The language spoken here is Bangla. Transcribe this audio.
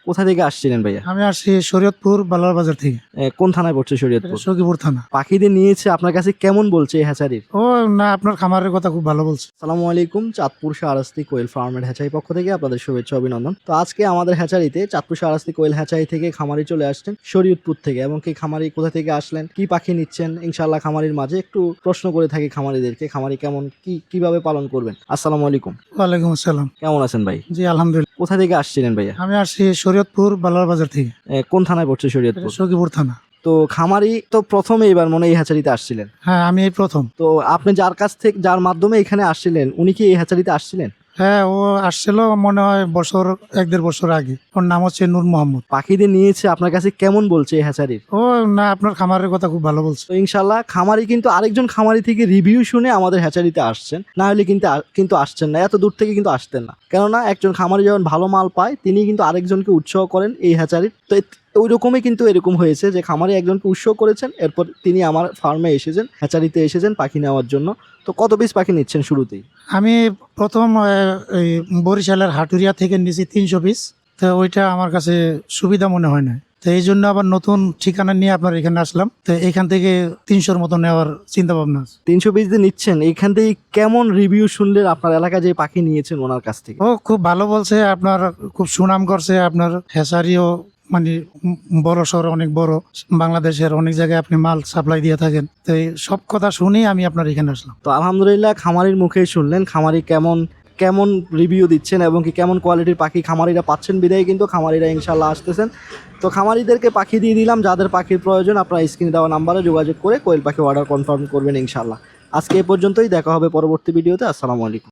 কোথা থেকে আসছিলেন ভাইয়া? আমি আসছি শরীয়তপুর বালার বাজার থেকে। কোন থানায় পড়ছে শরীয়তপুর? সখীপুর থানা। পাখিদের নিয়েছে আপনার কাছে কেমন বলছে এই হ্যাচারির? ও না, আপনার খামারের কথা খুব ভালো বলছে। আসসালামু আলাইকুম, চাঁদপুর শাহরাস্তি কোয়েল ফার্মের হ্যাচারি পক্ষ থেকে আপনাদের শুভেচ্ছা অভিনন্দন। তো আজকে আমাদের হ্যাচারিতে চাঁদপুর শাহরাস্তি কোয়েল হ্যাচারি থেকে খামারি চলে আসছেন শরীয়তপুর থেকে, এবং কি খামারি কোথা থেকে আসলেন, কি পাখি নিচ্ছেন, ইনশাআল্লাহ খামারির মাঝে একটু প্রশ্ন করে থাকি খামারিদেরকে, খামারি কেমন কিভাবে পালন করবেন। আসসালামু আলাইকুম। ওয়ালাইকুম আসসালাম। কেমন আছেন ভাই? জি আলহামদুলিল্লাহ। কোথা থেকে আসছিলেন ভাইয়া? আমি আসছি শরীয়তপুর বালার বাজার থেকে। কোন থানায় পড়ছে শরীয়তপুর? সখীপুর থানা। তো খামারি তো প্রথমে এবার মনে হয় এই হ্যাচারিতে আসছিলেন। হ্যাঁ, আমি এই প্রথম। তো আপনি যার কাছ থেকে, যার মাধ্যমে এখানে আসছিলেন, উনি কি এই হ্যাচারিতে আসছিলেন? হ্যাঁ, ও আসছিল মনে হয় বছর 1-1.5 বছর আগে। ওর নাম হচ্ছে নূর মোহাম্মদ। পাখিদের নিয়েছে আপনার কাছে কেমন বলছে এই হ্যাচারির? ও না, আপনার খামারের কথা খুব ভালো বলছে। তো ইনশাল্লাহ খামারি কিন্তু আরেকজন খামারি থেকে রিভিউ শুনে আমাদের হ্যাচারিতে আসছেন, না হলে কিন্তু আসছেন না, এত দূর থেকে কিন্তু আসতেন না। কেননা একজন খামারি যখন ভালো মাল পায়, তিনি কিন্তু আরেকজনকে উৎসাহ করেন এই হ্যাচারির। তো ওই রকমই কিন্তু এরকম হয়েছে যে খামারি একজনকে উৎসাহ করেছেন, এরপর তিনি আমার ফার্মে এসেছেন, হ্যাচারিতে এসেছেন পাখি নেওয়ার জন্য। তো কত পিস পাখি নিচ্ছেন শুরুতেই? আমি প্রথম এই বরিশালের হাটুরিয়া থেকে নিয়েছি 300 পিস। তো ওইটা আমার কাছে সুবিধা মনে হয় না, তো এই জন্য আবার নতুন ঠিকানা নিয়ে আপনার এখানে আসলাম। তো এখান থেকে 300-র মতো নেওয়ার চিন্তা ভাবনা আছে। 300 পিস দিয়ে নিচ্ছেন, এখান থেকে কেমন রিভিউ শুনলেন আপনার এলাকায় যে পাখি নিয়েছেন ওনার কাছ থেকে? ও খুব ভালো বলছে, আপনার খুব সুনাম করছে। আপনার হ্যাচারিও মানে বড় শহর, অনেক বড়, বাংলাদেশের অনেক জায়গায় আপনি মাল সাপ্লাই দিয়ে থাকেন। তো এই সব কথা শুনেই আমি আপনার এখানে আসলাম। তো আলহামদুলিল্লাহ খামারির মুখেই শুনলেন খামারি কেমন কেমন রিভিউ দিচ্ছেন এবং কি কেমন কোয়ালিটির পাখি খামারিরা পাচ্ছেন, বিদায় কিন্তু খামারিরা ইনশাল্লাহ আসতেছেন। তো খামারিদেরকে পাখি দিয়ে দিলাম, যাদের পাখির প্রয়োজন আপনারা স্ক্রিনে দেওয়া নাম্বারে যোগাযোগ করে কোয়েল পাখি অর্ডার কনফার্ম করবেন ইনশাল্লাহ। আজকে এ পর্যন্তই, দেখা হবে পরবর্তী ভিডিওতে। আসসালামু আলাইকুম।